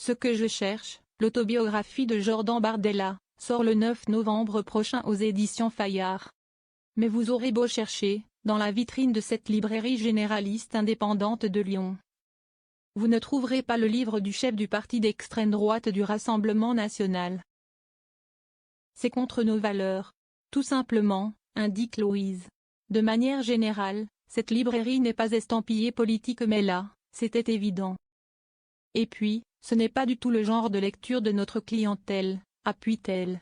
Ce que je cherche, l'autobiographie de Jordan Bardella, sort le 9 novembre prochain aux éditions Fayard. Mais vous aurez beau chercher, dans la vitrine de cette librairie généraliste indépendante de Lyon, vous ne trouverez pas le livre du chef du parti d'extrême droite du Rassemblement national. C'est contre nos valeurs. Tout simplement, indique Louise. De manière générale, cette librairie n'est pas estampillée politique mais là, c'était évident. Et puis, ce n'est pas du tout le genre de lecture de notre clientèle, appuie-t-elle.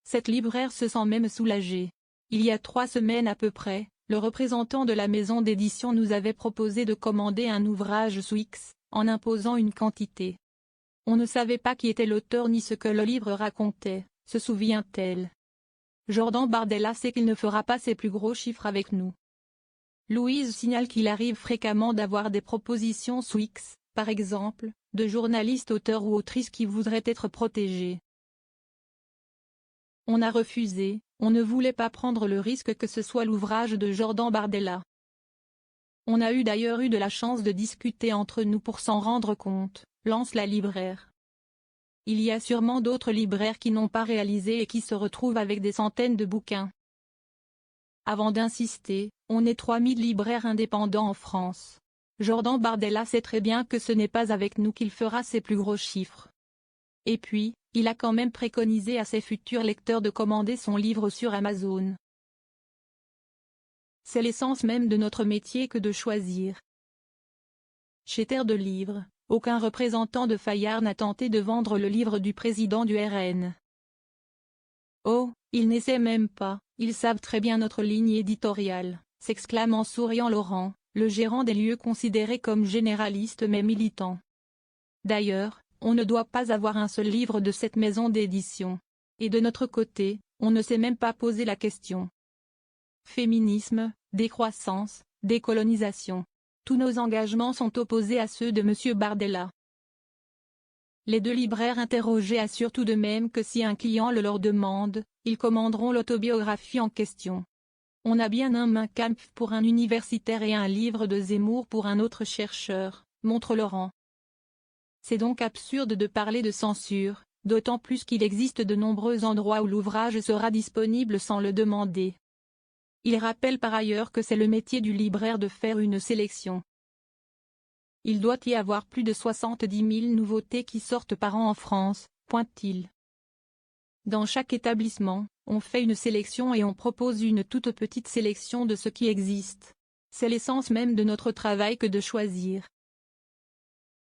Cette libraire se sent même soulagée. Il y a 3 semaines à peu près, le représentant de la maison d'édition nous avait proposé de commander un ouvrage sous X, en imposant une quantité. On ne savait pas qui était l'auteur ni ce que le livre racontait, se souvient-elle. Jordan Bardella sait qu'il ne fera pas ses plus gros chiffres avec nous. Louise signale qu'il arrive fréquemment d'avoir des propositions sous X, par exemple, de journalistes auteurs ou autrices qui voudraient être protégés. On a refusé, on ne voulait pas prendre le risque que ce soit l'ouvrage de Jordan Bardella. On a d'ailleurs eu de la chance de discuter entre nous pour s'en rendre compte, lance la libraire. Il y a sûrement d'autres libraires qui n'ont pas réalisé et qui se retrouvent avec des centaines de bouquins. Avant d'insister, on est 3000 libraires indépendants en France. Jordan Bardella sait très bien que ce n'est pas avec nous qu'il fera ses plus gros chiffres. Et puis, il a quand même préconisé à ses futurs lecteurs de commander son livre sur Amazon. C'est l'essence même de notre métier que de choisir. Chez Terre de Livres, aucun représentant de Fayard n'a tenté de vendre le livre du président du RN. Oh, ils n'essaient même pas, ils savent très bien notre ligne éditoriale, s'exclame en souriant Laurent, le gérant des lieux considérés comme généralistes mais militants. D'ailleurs, on ne doit pas avoir un seul livre de cette maison d'édition. Et de notre côté, on ne s'est même pas posé la question. Féminisme, décroissance, décolonisation. Tous nos engagements sont opposés à ceux de M. Bardella. Les 2 libraires interrogés assurent tout de même que si un client le leur demande, ils commanderont l'autobiographie en question. On a bien un Mein Kampf pour un universitaire et un livre de Zemmour pour un autre chercheur, montre Laurent. C'est donc absurde de parler de censure, d'autant plus qu'il existe de nombreux endroits où l'ouvrage sera disponible sans le demander. Il rappelle par ailleurs que c'est le métier du libraire de faire une sélection. Il doit y avoir plus de 70 000 nouveautés qui sortent par an en France, pointe-t-il. Dans chaque établissement, on fait une sélection et on propose une toute petite sélection de ce qui existe. C'est l'essence même de notre travail que de choisir.